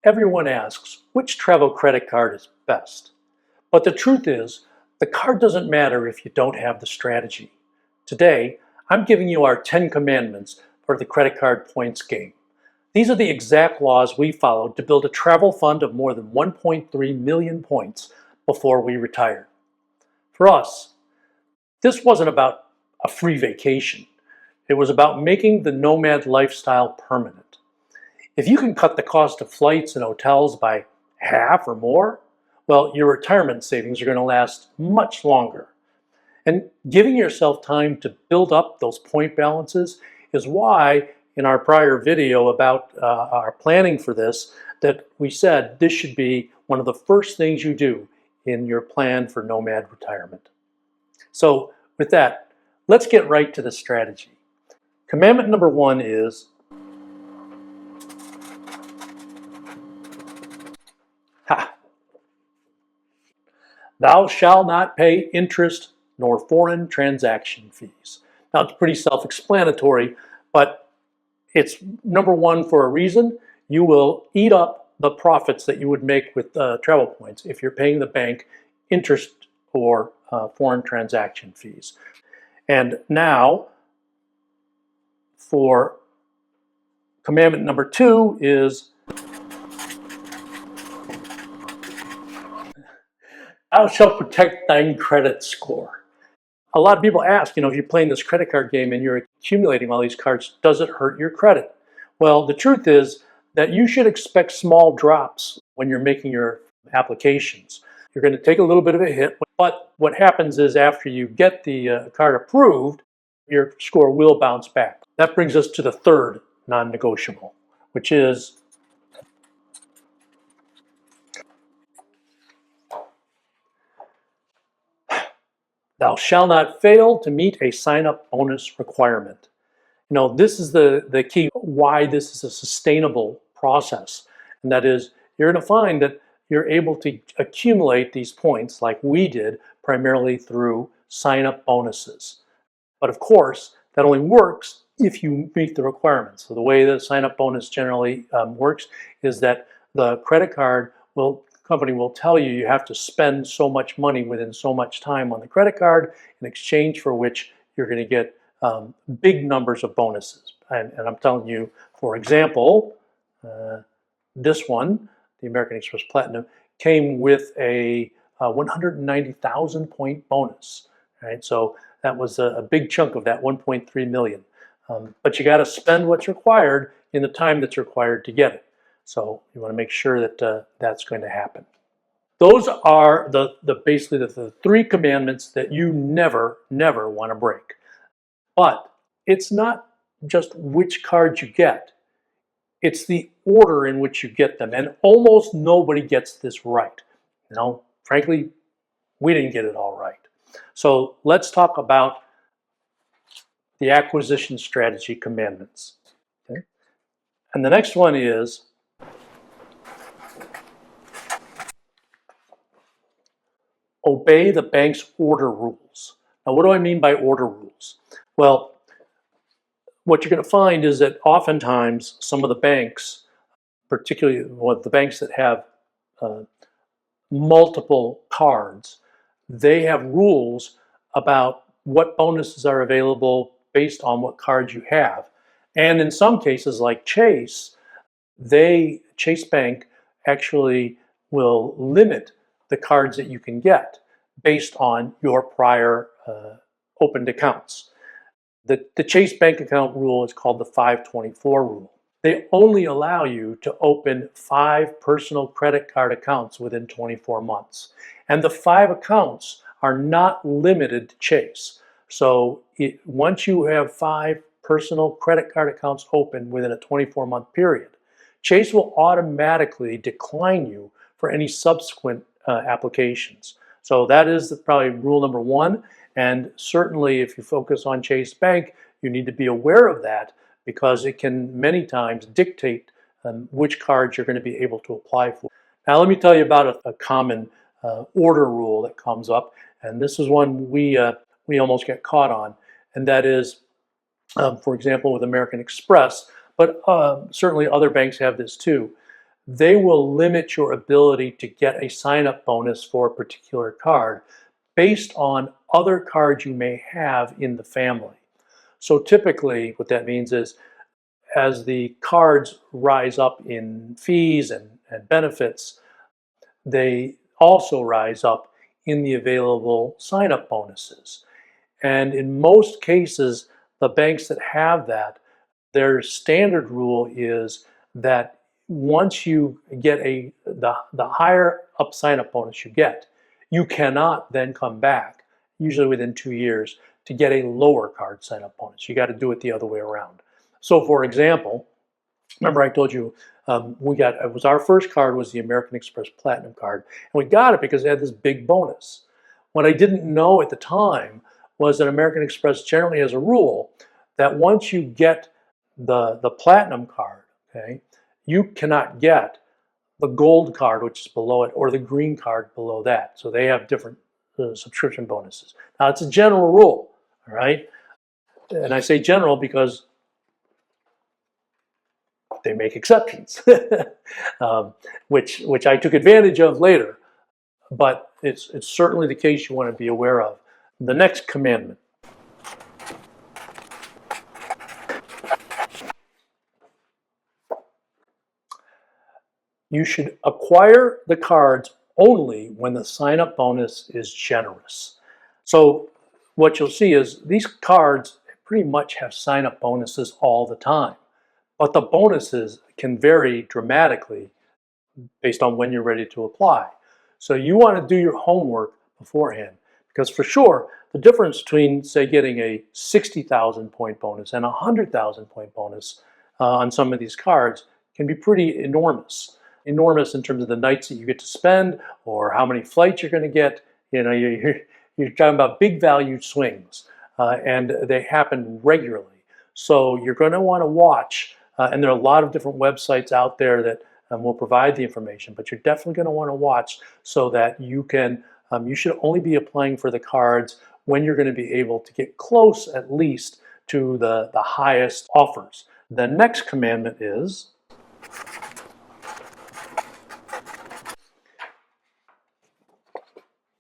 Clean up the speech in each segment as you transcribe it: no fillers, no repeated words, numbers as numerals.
Everyone asks, which travel credit card is best? But the truth is, the card doesn't matter if you don't have the strategy. Today, I'm giving you our 10 commandments for the credit card points game. These are the exact laws we followed to build a travel fund of more than 1.3 million points before we retired. For us, this wasn't about a free vacation. It was about making the nomad lifestyle permanent. If you can cut the cost of flights and hotels by half or more, well, your retirement savings are going to last much longer. And giving yourself time to build up those point balances is why in our prior video about our planning for this, that we said this should be one of the first things you do in your plan for nomad retirement. So with that, let's get right to the strategy. Commandment number 1 is thou shalt not pay interest nor foreign transaction fees. Now, it's pretty self-explanatory, but it's number 1 for a reason. You will eat up the profits that you would make with travel points if you're paying the bank interest or foreign transaction fees. And now, for commandment number 2 is thou shalt protect thine credit score. A lot of people ask, if you're playing this credit card game and you're accumulating all these cards, does it hurt your credit? Well, the truth is that you should expect small drops when you're making your applications. You're going to take a little bit of a hit, but what happens is after you get the card approved, your score will bounce back. That brings us to the third non-negotiable, which is thou shalt not fail to meet a sign-up bonus requirement. This is the key why this is a sustainable process. And that is, you're going to find that you're able to accumulate these points like we did, primarily through sign-up bonuses. But of course, that only works if you meet the requirements. So the way the sign-up bonus generally works is that the credit card company will tell you you have to spend so much money within so much time on the credit card, in exchange for which you're going to get big numbers of bonuses. And I'm telling you, for example, this one, the American Express Platinum, came with a 190,000 point bonus. Right? So that was a big chunk of that 1.3 million. But you got to spend what's required in the time that's required to get it. So you want to make sure that that's going to happen. Those are basically the 3 commandments that you never want to break. But it's not just which cards you get. It's the order in which you get them. And almost nobody gets this right. Frankly, we didn't get it all right. So let's talk about the acquisition strategy commandments. Okay? And the next one is obey the bank's order rules. Now, what do I mean by order rules? Well, what you're going to find is that oftentimes some of the banks, particularly the banks that have multiple cards, they have rules about what bonuses are available based on what cards you have. And in some cases, like Chase Bank actually will limit the cards that you can get based on your prior opened accounts. The Chase Bank account rule is called the 524 rule. They only allow you to open 5 personal credit card accounts within 24 months. And the 5 accounts are not limited to Chase. So once you have 5 personal credit card accounts open within a 24-month period, Chase will automatically decline you for any subsequent applications. So that is probably rule number 1. And certainly if you focus on Chase Bank, you need to be aware of that, because it can many times dictate which cards you're going to be able to apply for. Now let me tell you about a common order rule that comes up, and this is one we almost get caught on, and that is, for example, with American Express, but certainly other banks have this too. they will limit your ability to get a sign-up bonus for a particular card based on other cards you may have in the family. So typically what that means is as the cards rise up in fees and benefits, they also rise up in the available sign-up bonuses. And in most cases, the banks that have that, their standard rule is that once you get the higher up sign-up bonus you get, you cannot then come back, usually within 2 years, to get a lower card sign-up bonus. You got to do it the other way around. So for example, remember I told you it was our first card was the American Express Platinum card, and we got it because it had this big bonus. What I didn't know at the time was that American Express generally has a rule that once you get the Platinum card, okay, you cannot get the gold card, which is below it, or the green card below that. So they have different subscription bonuses. Now it's a general rule, all right? And I say general because they make exceptions, which I took advantage of later. But it's certainly the case you want to be aware of. The next commandment. You should acquire the cards only when the sign-up bonus is generous. So what you'll see is these cards pretty much have sign-up bonuses all the time, but the bonuses can vary dramatically based on when you're ready to apply. So you want to do your homework beforehand, because for sure, the difference between, say, getting a 60,000 point bonus and a 100,000 point bonus on some of these cards can be pretty enormous. Enormous in terms of the nights that you get to spend or how many flights you're going to get. You know, you're talking about big value swings, and they happen regularly. So you're going to want to watch, and there are a lot of different websites out there that will provide the information, but you're definitely going to want to watch so that you can, you should only be applying for the cards when you're going to be able to get close at least to the highest offers. The next commandment is,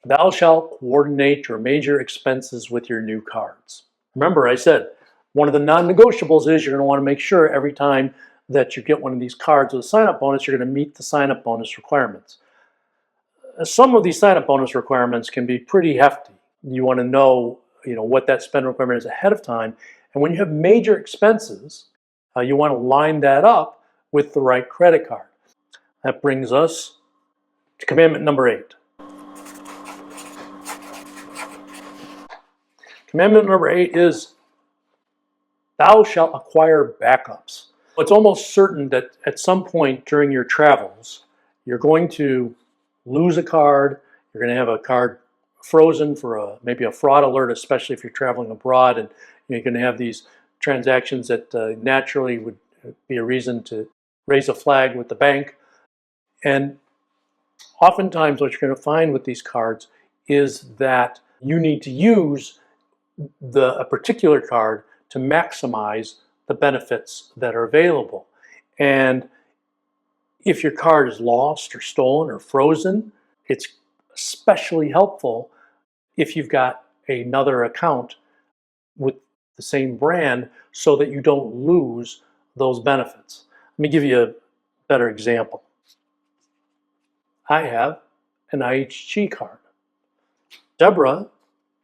thou shalt coordinate your major expenses with your new cards. Remember, I said one of the non-negotiables is you're going to want to make sure every time that you get one of these cards with a sign-up bonus, you're going to meet the sign-up bonus requirements. Some of these sign-up bonus requirements can be pretty hefty. You want to know, what that spend requirement is ahead of time. And when you have major expenses, you want to line that up with the right credit card. That brings us to commandment number 8. Commandment number 8 is, thou shalt acquire backups. It's almost certain that at some point during your travels, you're going to lose a card, you're going to have a card frozen for maybe a fraud alert, especially if you're traveling abroad, and you're going to have these transactions that naturally would be a reason to raise a flag with the bank. And oftentimes what you're going to find with these cards is that you need to use a particular card to maximize the benefits that are available. And if your card is lost or stolen or frozen, it's especially helpful if you've got another account with the same brand so that you don't lose those benefits. Let me give you a better example. I have an IHG card. Deborah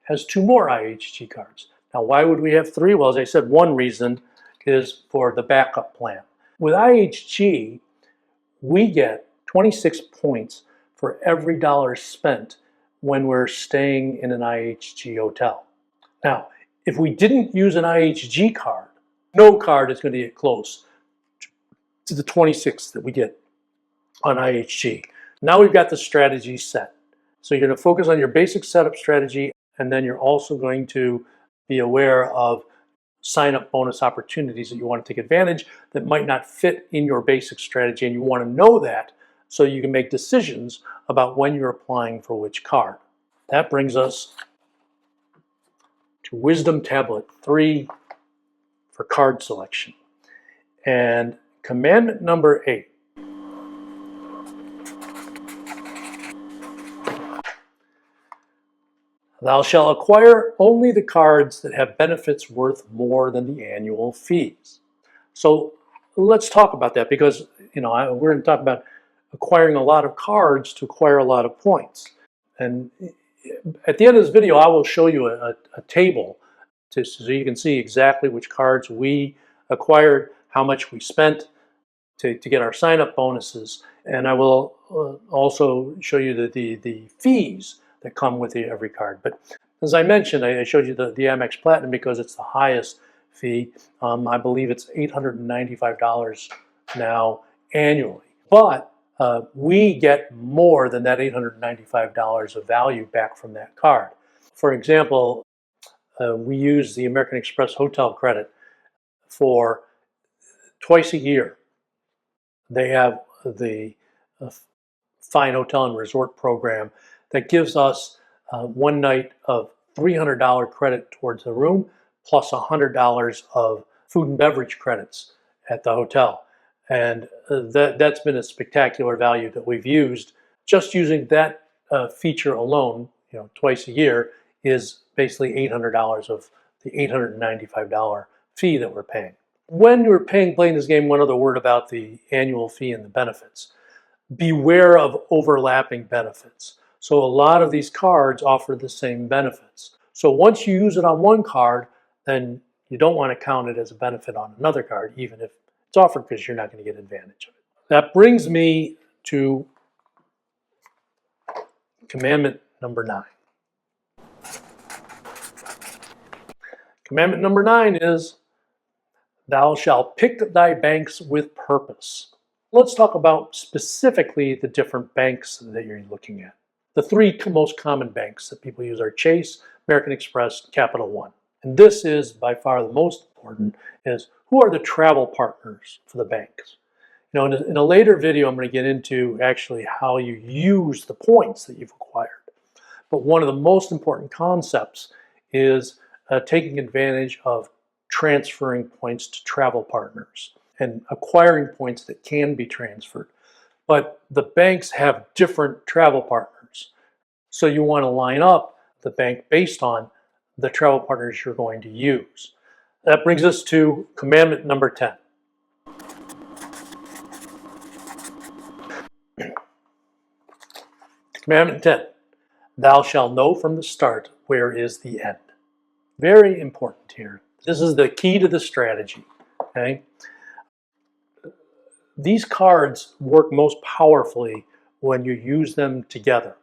has 2 more IHG cards. Now, why would we have 3? Well, as I said, one reason is for the backup plan. With IHG, we get 26 points for every dollar spent when we're staying in an IHG hotel. Now, if we didn't use an IHG card, no card is going to get close to the 26 that we get on IHG. Now we've got the strategy set. So you're going to focus on your basic setup strategy, and then you're also going to be aware of sign-up bonus opportunities that you want to take advantage that might not fit in your basic strategy, and you want to know that so you can make decisions about when you're applying for which card. That brings us to Wisdom Tablet 3 for card selection. And commandment number 8. Thou shalt acquire only the cards that have benefits worth more than the annual fees. So let's talk about that because we're going to talk about acquiring a lot of cards to acquire a lot of points. And at the end of this video, I will show you a table so you can see exactly which cards we acquired, how much we spent to get our sign-up bonuses, and I will also show you the fees that come with every card. But as I mentioned, I showed you the Amex Platinum because it's the highest fee. I believe it's $895 now annually. But we get more than that $895 of value back from that card. For example, we use the American Express hotel credit for twice a year. They have the Fine Hotel and Resort program that gives us 1 night of $300 credit towards the room plus $100 of food and beverage credits at the hotel. And that's been a spectacular value that we've used. Just using that feature alone, twice a year, is basically $800 of the $895 fee that we're paying. When you're playing this game, one other word about the annual fee and the benefits. Beware of overlapping benefits. So a lot of these cards offer the same benefits. So once you use it on one card, then you don't want to count it as a benefit on another card, even if it's offered, because you're not going to get advantage of it. That brings me to commandment number 9. Commandment number 9 is, thou shalt pick thy banks with purpose. Let's talk about specifically the different banks that you're looking at. The 3 most common banks that people use are Chase, American Express, Capital One. And this is by far the most important, is who are the travel partners for the banks. In a later video, I'm going to get into actually how you use the points that you've acquired. But one of the most important concepts is taking advantage of transferring points to travel partners and acquiring points that can be transferred. But the banks have different travel partners. So you want to line up the bank based on the travel partners you're going to use. That brings us to commandment number 10. Commandment 10. Thou shalt know from the start where is the end. Very important here. This is the key to the strategy. Okay? These cards work most powerfully when you use them together.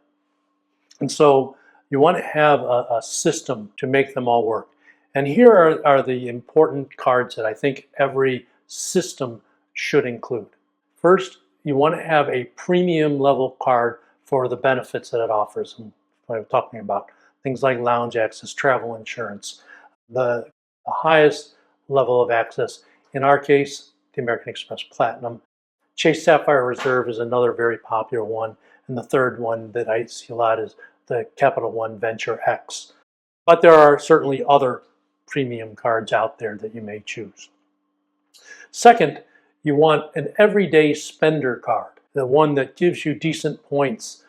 And so you want to have a system to make them all work. And here are the important cards that I think every system should include. First, you want to have a premium level card for the benefits that it offers. And I'm talking about things like lounge access, travel insurance, the highest level of access. In our case, the American Express Platinum. Chase Sapphire Reserve is another very popular one. And the third one that I see a lot is the Capital One Venture X. But there are certainly other premium cards out there that you may choose. Second, you want an everyday spender card, the one that gives you decent points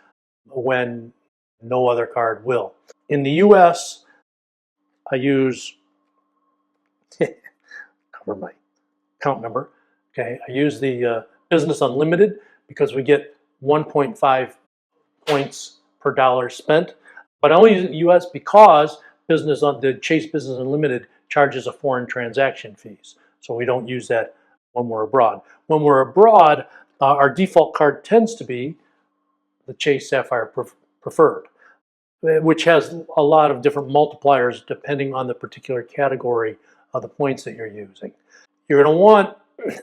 when no other card will. In the US, I use, cover my account number, okay, I use the Business Unlimited because we get 1.5 points per dollar spent. But I only use it in the US because the Chase Business Unlimited charges a foreign transaction fees. So we don't use that when we're abroad. When we're abroad, our default card tends to be the Chase Sapphire Preferred, which has a lot of different multipliers depending on the particular category of the points that you're using. You're going to want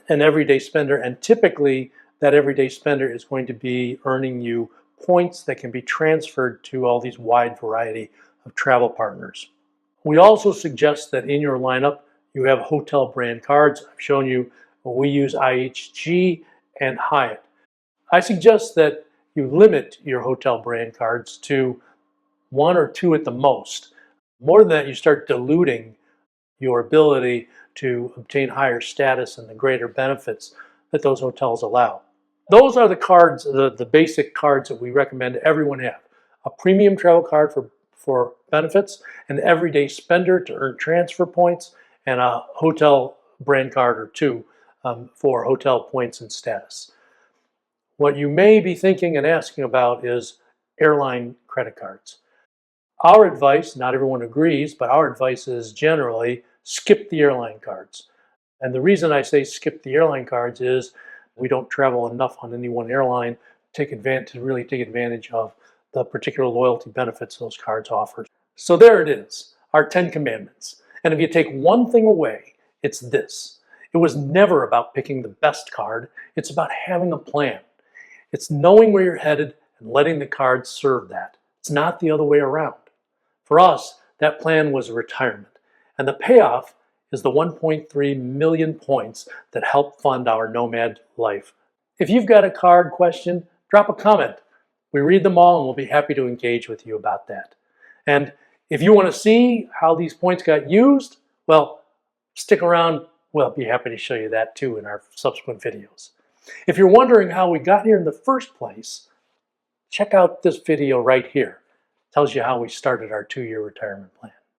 an everyday spender, and typically that everyday spender is going to be earning you points that can be transferred to all these wide variety of travel partners. We also suggest that in your lineup you have hotel brand cards. I've shown you we use IHG and Hyatt. I suggest that you limit your hotel brand cards to 1 or 2 at the most. More than that, you start diluting your ability to obtain higher status and the greater benefits that those hotels allow. Those are the cards, the basic cards that we recommend everyone have. A premium travel card for benefits, an everyday spender to earn transfer points, and a hotel brand card or two for hotel points and status. What you may be thinking and asking about is airline credit cards. Our advice, not everyone agrees, but our advice is generally skip the airline cards. And the reason I say skip the airline cards is we don't travel enough on any one airline to really take advantage of the particular loyalty benefits those cards offer. So there it is, our 10 commandments. And if you take one thing away, it's this. It was never about picking the best card. It's about having a plan. It's knowing where you're headed and letting the cards serve that. It's not the other way around. For us, that plan was retirement. And the payoff is the 1.3 million points that help fund our nomad life. If you've got a card question, drop a comment. We read them all and we'll be happy to engage with you about that. And if you want to see how these points got used, well, stick around. We'll be happy to show you that too in our subsequent videos. If you're wondering how we got here in the first place, check out this video right here. It tells you how we started our 2-year retirement plan.